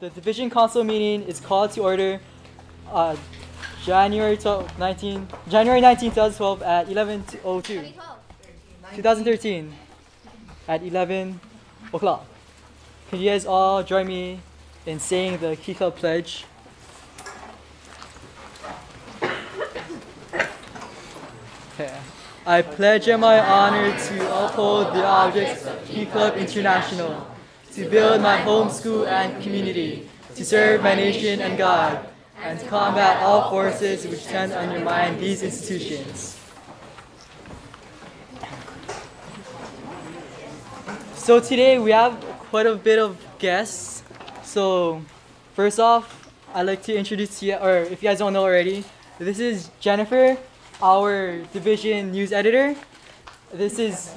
The Division Council meeting is called to order January 19, 2012 at 11:02. 2013 at 11 o'clock. Can you guys all join me in saying the Key Club Pledge? Okay. I pledge in my honor to uphold the objects of Key Club International, to build my home school and community, to serve my nation and God, and to combat all forces which tend to undermine these institutions. So today we have quite a bit of guests. So first off, I'd like to introduce you, or if you guys don't know already, this is Jennifer, our division news editor. This is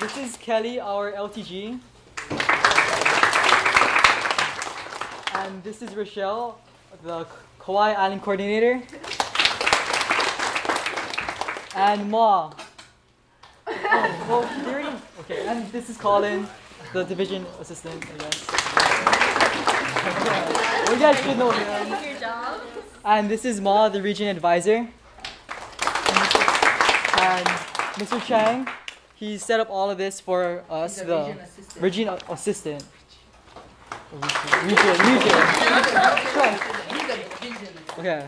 this is Kelly, our LTG. And this is Rochelle, the Kauai Island coordinator. And Ma. Okay, and this is Colin, the division assistant, I guess. Well, you guys should know him. Your job. And this is Ma, the region advisor. And Mr. Chang, he set up all of this for us, the region assistant. Region. Okay.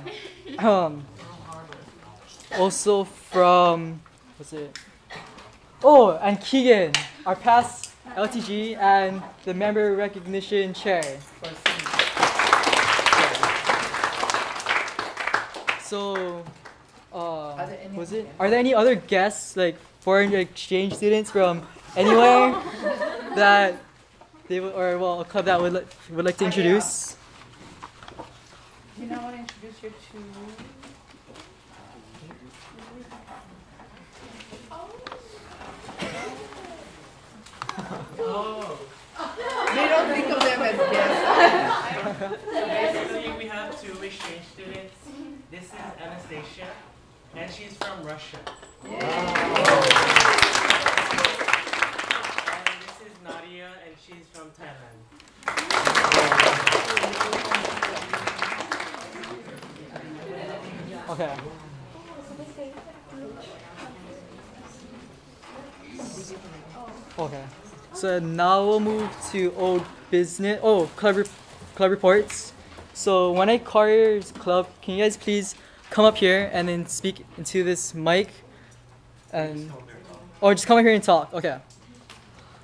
Also from, what's it? Oh, and Keegan, our past LTG and the member recognition chair. So, are there any other guests, like foreign exchange students from anywhere that they would, or well, a club that would like to introduce? You know, I want to introduce you to. Oh. They don't think of them as guests. So basically, we have two exchange students. This is Anastasia, and she's from Russia. And this is Nadia, and she's from Thailand. Okay. Okay. So now we'll move to club reports. So when I call your club, can you guys please come up here and then speak into this mic, and just come up here and talk. Okay.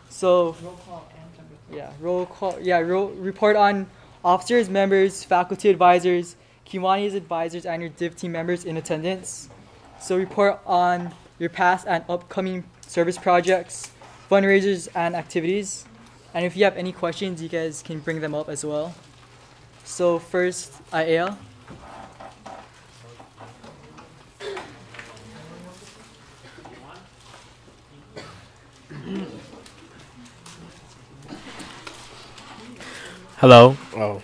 So roll call. Yeah, report on officers, members, faculty advisors, Kiwani's advisors, and your div team members in attendance. So report on your past and upcoming service projects, fundraisers, and activities. And if you have any questions, you guys can bring them up as well. So first, Aya. Hello. Oh,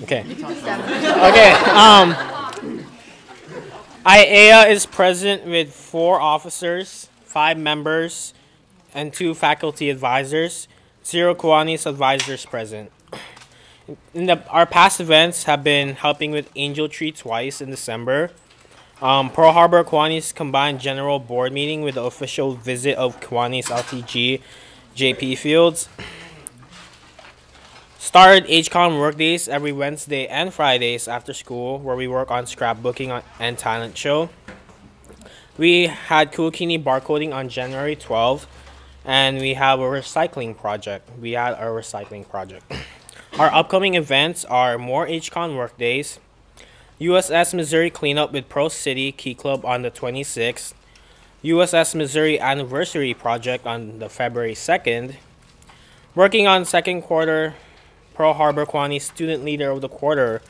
okay. Okay. IAEA is present with 4 officers, 5 members, and 2 faculty advisors. 0 Kiwanis advisors present. Our past events have been helping with Angel Tree twice in December. Pearl Harbor Kiwanis combined general board meeting with the official visit of Kiwanis LTG JP Fields. Started HCON workdays every Wednesday and Fridays after school, where we work on scrapbooking and talent show. We had Kuakini barcoding on January 12th, and we have a recycling project. Our upcoming events are more HCON workdays, USS Missouri cleanup with Pro City Key Club on the 26th, USS Missouri anniversary project on the February 2nd, working on second quarter Pearl Harbor Kiwanis Student Leader of the Quarter,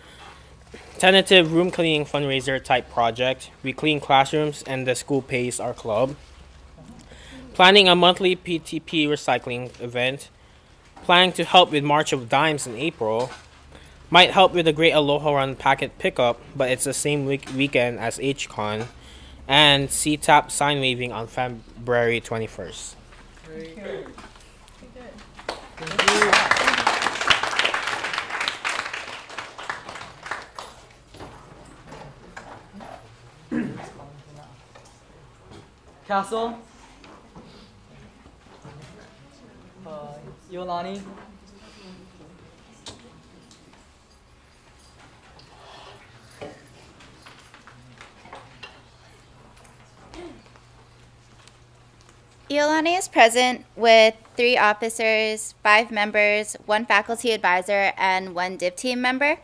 tentative room cleaning fundraiser type project. We clean classrooms and the school pays our club. Planning a monthly PTP recycling event. Planning to help with March of Dimes in April. Might help with the Great Aloha Run packet pickup, but it's the same weekend as HCON. and CTAP sign waving on February 21st. Great. Good. Thank you. Castle. Iolani. Iolani is present with 3 officers, 5 members, 1 faculty advisor, and 1 div team member.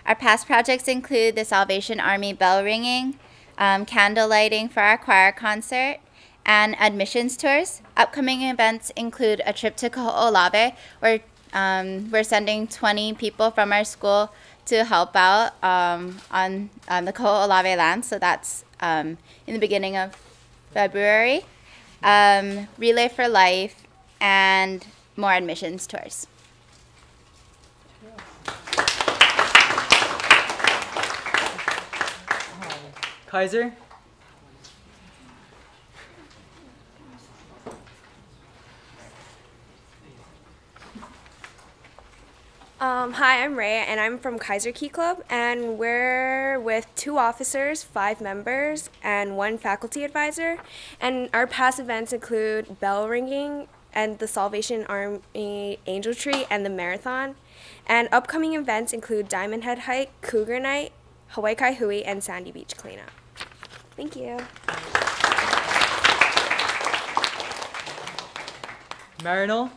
Our past projects include the Salvation Army bell ringing, candle lighting for our choir concert, and admissions tours. Upcoming events include a trip to Ko'olave, where we're sending 20 people from our school to help out on the Ko'olave land, so that's in the beginning of February. Relay for Life, and more admissions tours. Kaiser. Hi, I'm Rhea, and I'm from Kaiser Key Club, and we're with 2 officers, 5 members, and 1 faculty advisor. And our past events include bell ringing and the Salvation Army Angel Tree and the marathon. And upcoming events include Diamond Head Hike, Cougar Night, Hawaii Kai Hui, and Sandy Beach Cleanup. Thank you. Marinol.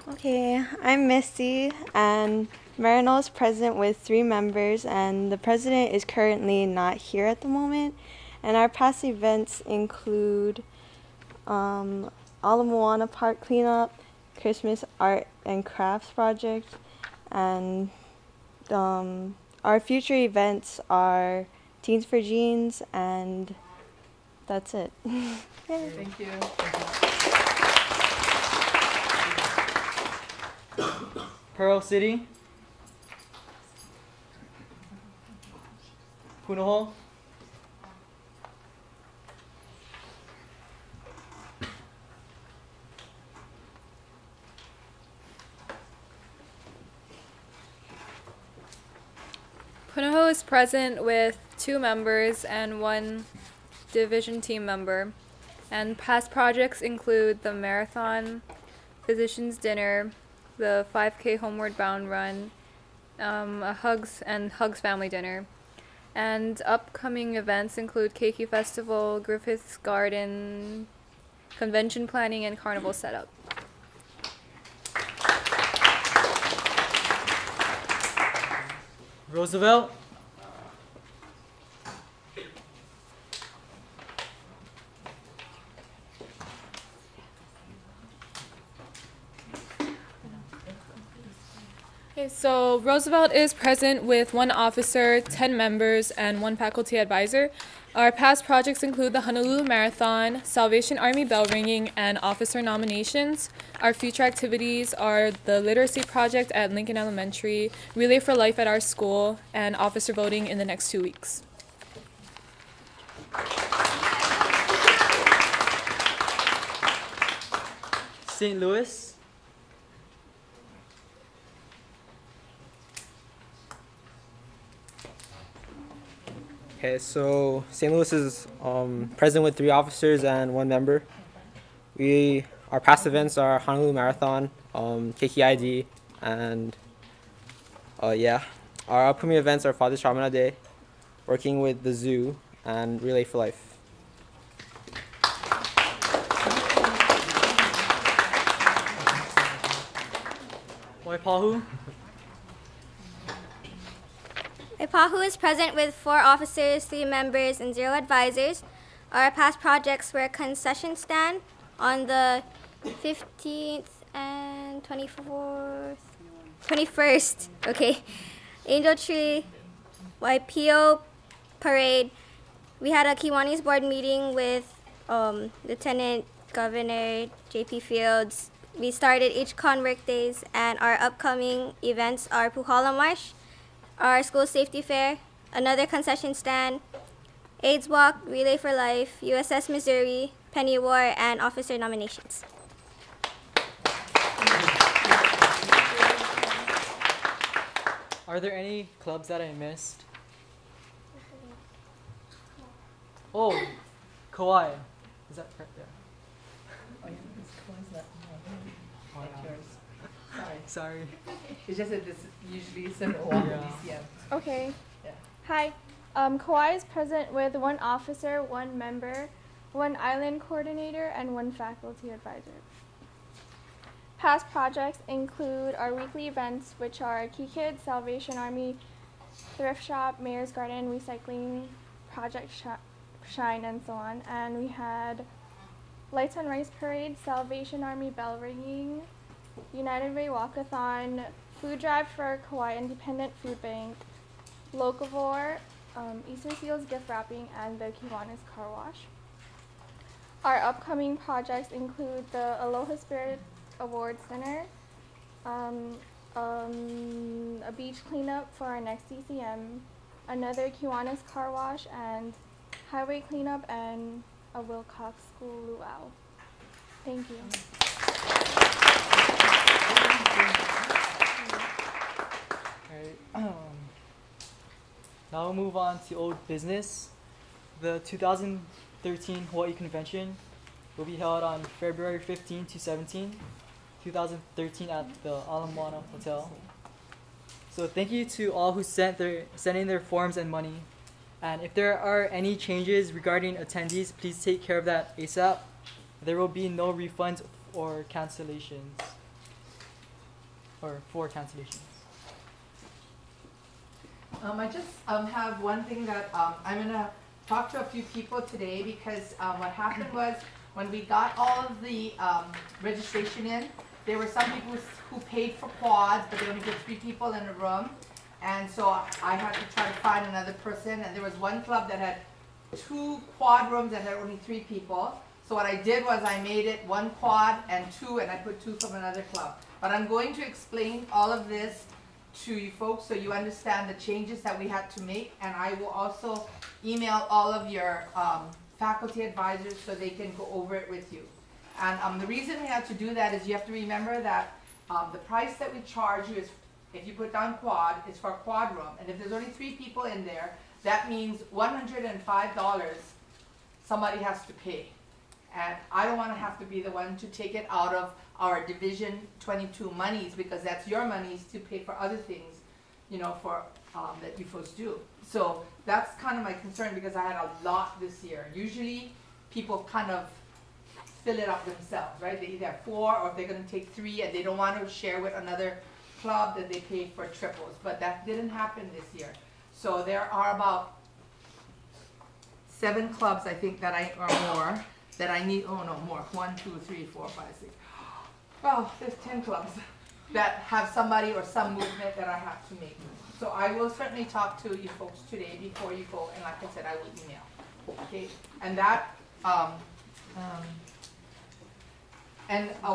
Okay, I'm Misty, and Marinol is present with 3 members, and the president is currently not here at the moment. And our past events include Ala Moana Park cleanup, Christmas art and crafts project, and our future events are Teens for Jeans, and that's it. Thank you. Pearl City. Punahou. Punahou is present with 2 members and 1 division team member. And past projects include the marathon, physician's dinner, the 5K homeward bound run, a Hugs family dinner. And upcoming events include Keiki Festival, Griffith's Garden, convention planning, and carnival setup. Roosevelt. Okay, so Roosevelt is present with 1 officer, 10 members, and 1 faculty advisor. Our past projects include the Honolulu Marathon, Salvation Army bell ringing, and officer nominations. Our future activities are the Literacy Project at Lincoln Elementary, Relay for Life at our school, and officer voting in the next 2 weeks. St. Louis. Okay, so St. Louis is present with 3 officers and 1 member. Our past events are Honolulu Marathon, KKID, and yeah. Our upcoming events are Father's Shamana Day, working with the zoo, and Relay for Life. Waipahu. Oahu is present with 4 officers, 3 members, and 0 advisors. Our past projects were concession stand on the 15th and 21st. Okay, Angel Tree, YPO parade. we had a Kiwanis board meeting with Lieutenant Governor J.P. Fields. We started HCon work days, and our upcoming events are Puhala March, our school safety fair, another concession stand, AIDS Walk, Relay for Life, USS Missouri, Penny War, and officer nominations. Are there any clubs that I missed? Oh, Kauai. Is that correct? Yeah. Oh, yeah, this one's not mine. That's yours. Sorry. Sorry. It's just that this usually is an Oahu Yeah. DCM. Okay. Yeah. Hi. Kauai is present with 1 officer, 1 member, 1 island coordinator, and 1 faculty advisor. Past projects include our weekly events, which are Key Kids, Salvation Army, Thrift Shop, Mayor's Garden, Recycling, Project Shine, and so on. And we had Lights on Rice Parade, Salvation Army bell ringing, United Way Walkathon, food drive for Kauai Independent Food Bank, Locavore, Easter Seals gift wrapping, and the Kiwanis car wash. Our upcoming projects include the Aloha Spirit Awards Dinner, a beach cleanup for our next DCM, another Kiwanis car wash, and highway cleanup, and a Wilcox School luau. Thank you. Alright. Now we'll move on to old business. The 2013 Hawaii Convention will be held on February 15 to 17, 2013 at the Ala Moana Hotel. So thank you to all who sent in their forms and money. And if there are any changes regarding attendees, please take care of that ASAP. There will be no refunds or cancellations. Or for cancellations. I just have one thing that I'm going to talk to a few people today, because what happened was when we got all of the registration in, there were some people who paid for quads, but they only put 3 people in a room. And so I had to try to find another person, and there was one club that had 2 quad rooms that had only 3 people. So what I did was I made it 1 quad and 2, and I put 2 from another club. But I'm going to explain all of this to you folks so you understand the changes that we had to make, and I will also email all of your faculty advisors so they can go over it with you. And the reason we have to do that is you have to remember that the price that we charge you is, if you put down quad, is for a quad room, and if there's only 3 people in there, that means $105 somebody has to pay. And I don't want to have to be the one to take it out of our Division 22 monies, because that's your monies to pay for other things, you know, for that you folks do. So that's kind of my concern, because I had a lot this year. Usually people kind of fill it up themselves, right? They either have 4, or if they're going to take 3 and they don't want to share with another club, that they pay for triples. But that didn't happen this year. So there are about 7 clubs, I think, that or more, that I need. Oh no, more. 1, 2, 3, 4, 5, 6. Well, there's 10 clubs that have somebody or some movement that I have to make. So I will certainly talk to you folks today before you go, and like I said, I will email. Okay, and that,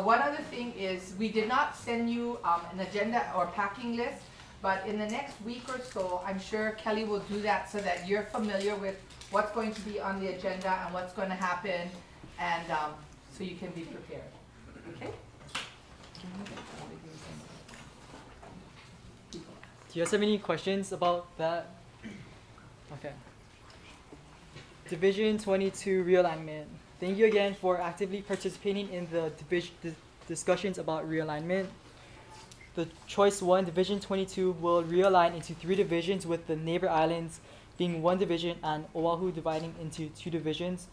one other thing is, we did not send you an agenda or packing list, but in the next week or so, I'm sure Kelly will do that so that you're familiar with what's going to be on the agenda and what's going to happen, and so you can be prepared. Okay? Do you guys have any questions about that? Okay. Division 22 realignment. Thank you again for actively participating in the discussions about realignment. The Choice 1 Division 22 will realign into 3 divisions, with the neighbor islands being 1 division and Oahu dividing into 2 divisions.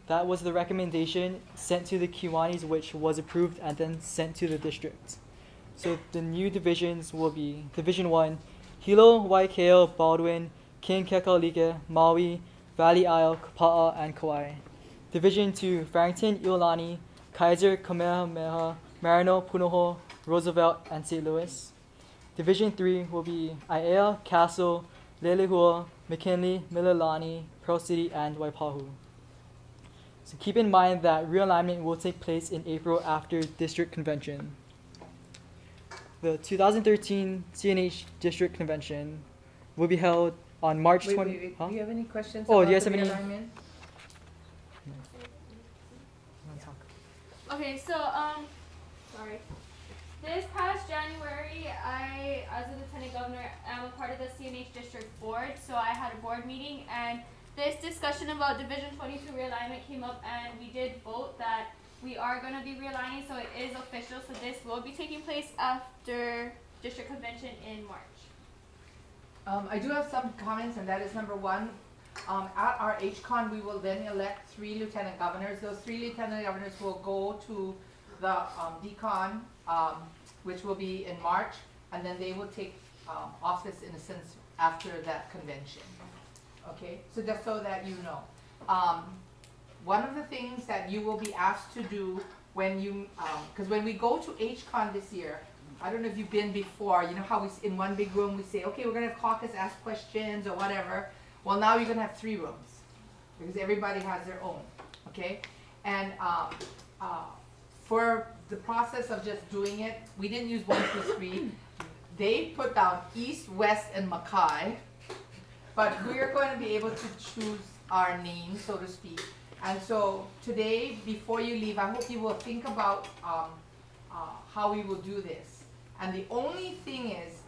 That was the recommendation sent to the Kiwanis, which was approved and then sent to the district. So the new divisions will be Division 1, Hilo, Waikeo, Baldwin, King Kekalike, Maui, Valley Isle, Kapa'a, and Kauai. Division 2, Farrington, Iolani, Kaiser, Kamehameha, Marino, Punahou, Roosevelt, and St. Louis. Division 3 will be Aiea, Castle, Lelehua, McKinley, Mililani, Pearl City, and Waipahu. So keep in mind that realignment will take place in April after district convention. The 2013 CNH district convention will be held on March 20. Wait. Huh? Do you have any questions Oh, about do you guys the have any? realignment? Okay, so sorry. This past January, I, as a lieutenant governor, am a part of the CNH district board. So I had a board meeting, and this discussion about Division 22 realignment came up, and we did vote that we are going to be realigning. So it is official. So this will be taking place after district convention in March. I do have some comments, and that is number one. At our HCON, we will then elect 3 lieutenant governors. Those 3 lieutenant governors will go to the DCON, which will be in March, and then they will take office in a sense after that convention. Okay, so just so that you know. One of the things that you will be asked to do when you, because when we go to HCON this year, I don't know if you've been before, you know how we, in one big room we say, okay, we're going to have caucus, ask questions or whatever. Well, now you're going to have 3 rooms because everybody has their own, okay? And for the process of just doing it, we didn't use 1, 2, 3. They put down East, West, and Mackay, but we're going to be able to choose our name, so to speak. And so today, before you leave, I hope you will think about how we will do this. And the only thing is,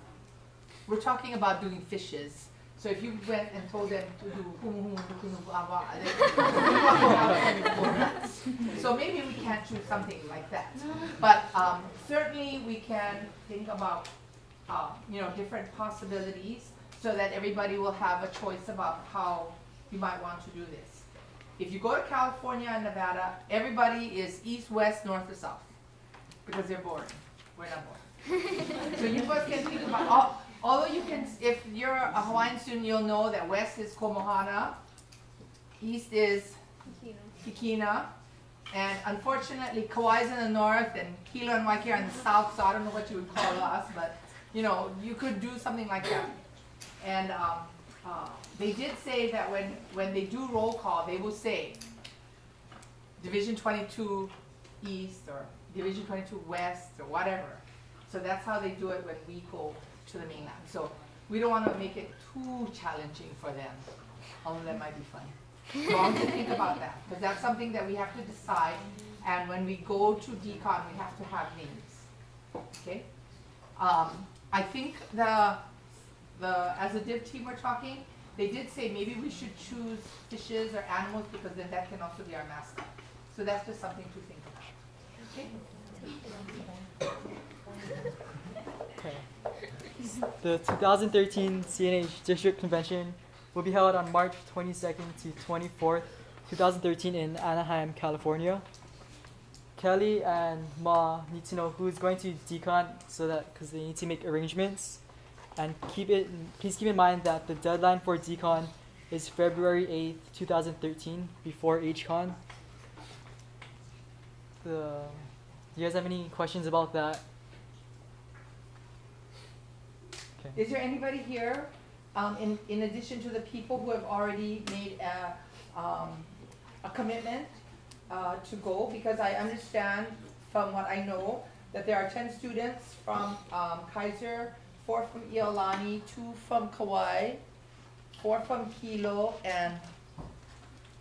we're talking about doing fishes. So if you went and told them to do so maybe we can't choose something like that. But certainly we can think about you know, different possibilities so that everybody will have a choice about how you might want to do this. If you go to California and Nevada, everybody is east, west, north, or south because they're boring. We're not boring. So you guys can think about although you can, if you're a Hawaiian student, you'll know that west is Komohana, east is Hikina, and unfortunately Kauai is in the north and Hilo and Waikiki are in the south, so I don't know what you would call us, but you know, you could do something like that. And they did say that when they do roll call, they will say Division 22 East or Division 22 West or whatever. So that's how they do it when we go to the mainland. So we don't want to make it too challenging for them, although that might be fun. So I want to think about that, because that's something that we have to decide, and when we go to DCON, we have to have names. Okay? I think as a div team we're talking, they did say maybe we should choose fishes or animals because then that can also be our mascot. So that's just something to think about. Okay? Okay. The 2013 CNH District Convention will be held on March 22nd to 24th, 2013 in Anaheim, California. Kelly and Ma need to know who's going to DCON so that because they need to make arrangements. And please keep in mind that the deadline for DCON is February 8th, 2013, before HCON. Do you guys have any questions about that? Okay. Is there anybody here, in addition to the people who have already made a commitment to go? Because I understand from what I know that there are 10 students from Kaiser, 4 from Iolani, 2 from Kauai, 4 from Hilo, and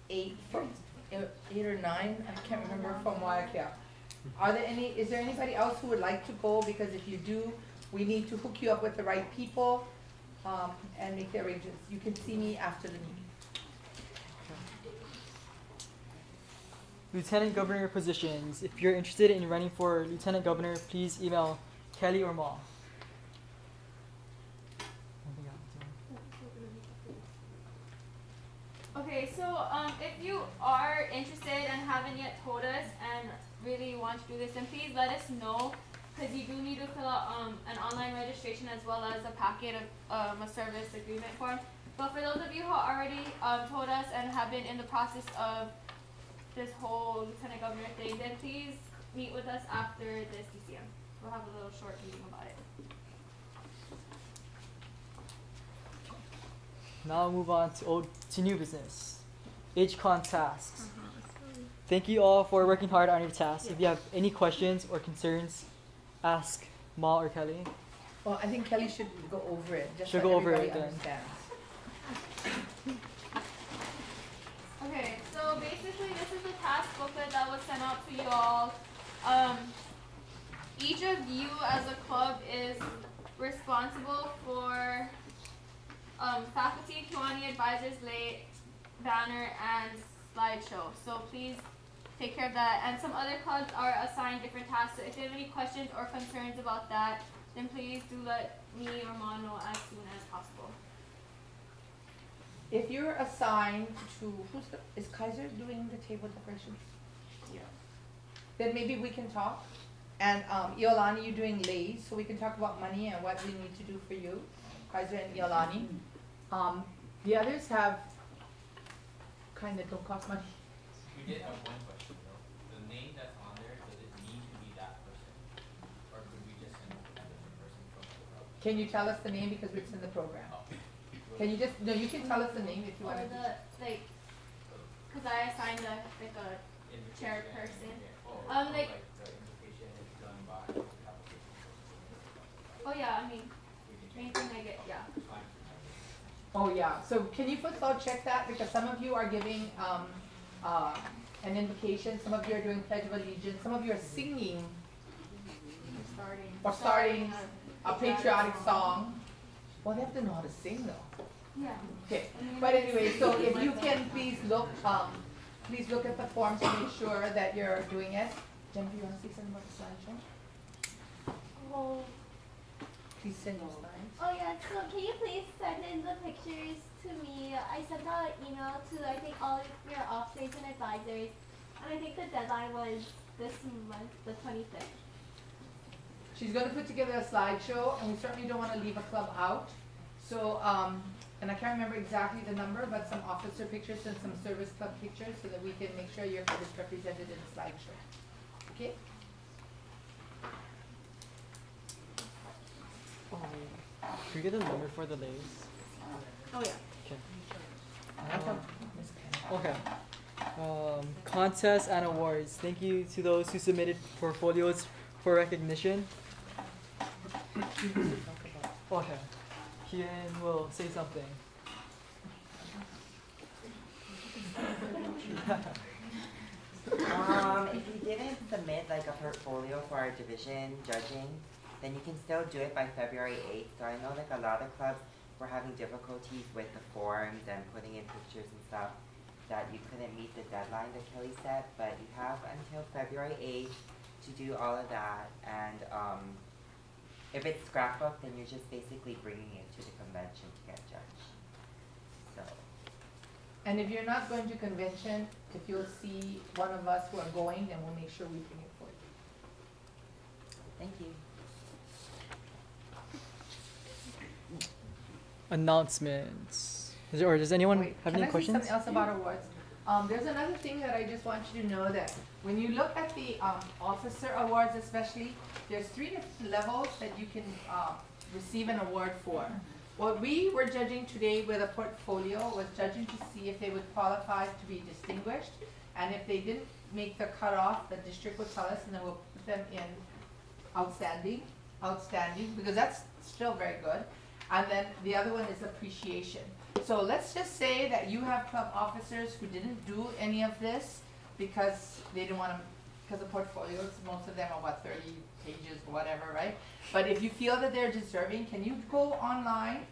8 or 9, I can't remember, from Waiakea. Is there anybody else who would like to go? Because if you do, we need to hook you up with the right people and make the arrangements. You can see me after the meeting. Lieutenant Governor positions. If you're interested in running for Lieutenant Governor, please email Kelly or Ma. Okay, so if you are interested and haven't yet told us and really want to do this, then please let us know, because you do need to fill out an online registration as well as a packet of a service agreement form. But for those of you who already told us and have been in the process of this whole Lieutenant Governor thing, then please meet with us after this DCM. We'll have a little short meeting about it. Now move on to new business. HCon tasks. Thank you all for working hard on your tasks. If you have any questions or concerns, ask Ma or Kelly. Well, I think Kelly should go over it, just Should so go over everybody it then. understands. Okay, so basically this is the task booklet that was sent out to you all. Each of you as a club is responsible for faculty, Kiwani advisors, late banner, and slideshow. So please take care of that. And some other clubs are assigned different tasks. So if you have any questions or concerns about that, then please do let me or Ma know as soon as possible. If you're assigned to, is Kaiser doing the table decorations? Yeah. Then maybe we can talk. And Iolani, you're doing lays, so we can talk about money and what we need to do for you, Kaiser and Iolani. The others have kind of don't cost money. We did have one question though. The name that's on there, does it need to be that person? Or could we just send a different person from the club? Can you tell us the name because it's in the program? Oh. Can you just, no, you can tell us the name if you want to. Because I assigned a chairperson. Oh, like the invitation is done by the application. Oh yeah, I mean, anything I get, yeah. Oh yeah, so can you first of all check that, because some of you are giving an invocation, some of you are doing Pledge of Allegiance, some of you are singing or starting a patriotic song. Well, they have to know how to sing though. Yeah. Okay, but anyway, so if you can please look at the forms to make sure that you're doing it. Jennifer, you want to say something about the slideshow? Oh. Please send your slides. Oh yeah, so can you please send in the pictures to me? I sent out an email to I think all of your officers and advisors, and I think the deadline was this month, the 25th. She's going to put together a slideshow, and we certainly don't want to leave a club out. So, and I can't remember exactly the number, but some officer pictures and some service club pictures so that we can make sure your club is represented in the slideshow. Okay? Can we get a number for the lays? Oh yeah. Okay. Contests and awards. Thank you to those who submitted portfolios for recognition. Okay. Kian will say something. If you didn't submit like a portfolio for our division judging, then you can still do it by February 8th. So I know like a lot of clubs were having difficulties with the forms and putting in pictures and stuff that you couldn't meet the deadline that Kelly set, but you have until February 8th to do all of that. And if it's scrapbook, then you're just basically bringing it to the convention to get judged. So. And if you're not going to convention, if you'll see one of us who are going, then we'll make sure we bring it for you. Thank you. Announcements. Does anyone have any questions? Can I say something else about awards? There's another thing that I just want you to know, that when you look at the officer awards especially, there's 3 different levels that you can receive an award for. What we were judging today with a portfolio was judging to see if they would qualify to be distinguished, and if they didn't make the cutoff, the district would tell us, and then we'll put them in outstanding, because that's still very good. And then the other one is appreciation. So let's just say that you have club officers who didn't do any of this because they didn't want to, because the portfolios, most of them are what, 30 pages or whatever, right? But if you feel that they're deserving, can you go online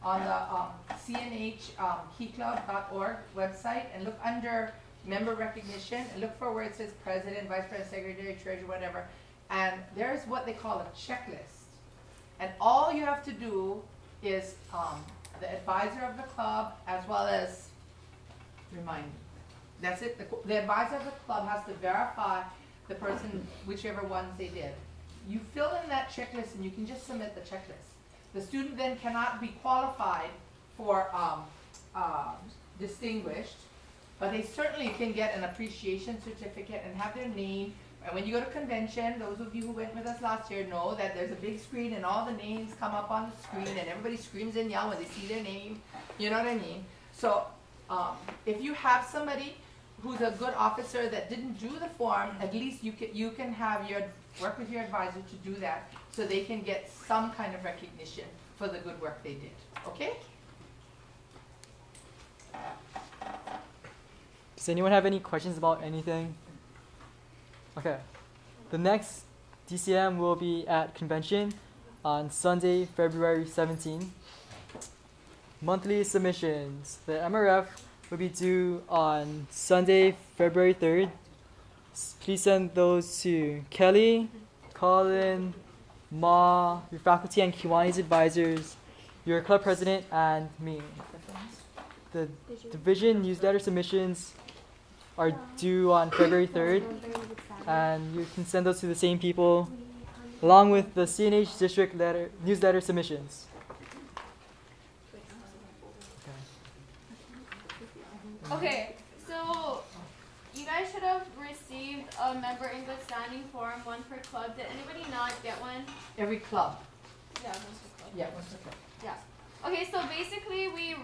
on the cnhkeyclub.org website and look under member recognition and look for where it says president, vice president, secretary, treasurer, whatever. And there's what they call a checklist. And all you have to do is the advisor of the club, as well as remind me. That's it. The advisor of the club has to verify the person, whichever ones they did. You fill in that checklist and you can just submit the checklist. The student then cannot be qualified for distinguished, but they certainly can get an appreciation certificate and have their name And when you go to convention, those of you who went with us last year know that there's a big screen and all the names come up on the screen and everybody screams and yells when they see their name. You know what I mean? So if you have somebody who's a good officer that didn't do the form, at least you can have your work with your advisor to do that so they can get some kind of recognition for the good work they did. Okay? Does anyone have any questions about anything? Okay. The next DCM will be at convention on Sunday, February 17. Monthly submissions. The MRF will be due on Sunday, February 3rd. Please send those to Kelly, Colin, Ma, your faculty and Kiwani's advisors, your club president, and me. The division newsletter submissions are due on February 3rd, and you can send those to the same people, along with the CNH district newsletter submissions. Okay, so you guys should have received a member in good standing form, one per club. Did anybody not get one? Every club. Yeah, once per club. Yeah, once per club. Yeah. Okay, so basically we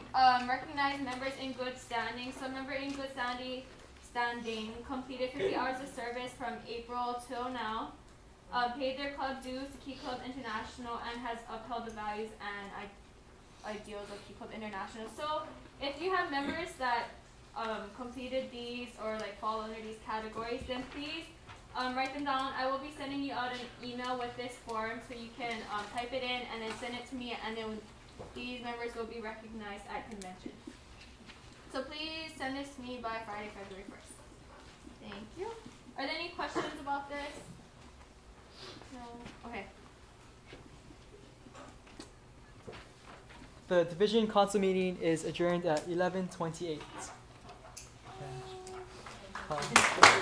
recognize members in good standing. So member in good standing completed 50 hours of service from April till now, paid their club dues to Key Club International, and has upheld the values and ideals of Key Club International. So if you have members that completed these or like fall under these categories, then please write them down. I will be sending you out an email with this form so you can type it in and then send it to me, and then these members will be recognized at convention. So please send this to me by Friday, February 1st. Thank you. Are there any questions about this? No? Okay. The division council meeting is adjourned at 11:28. Okay.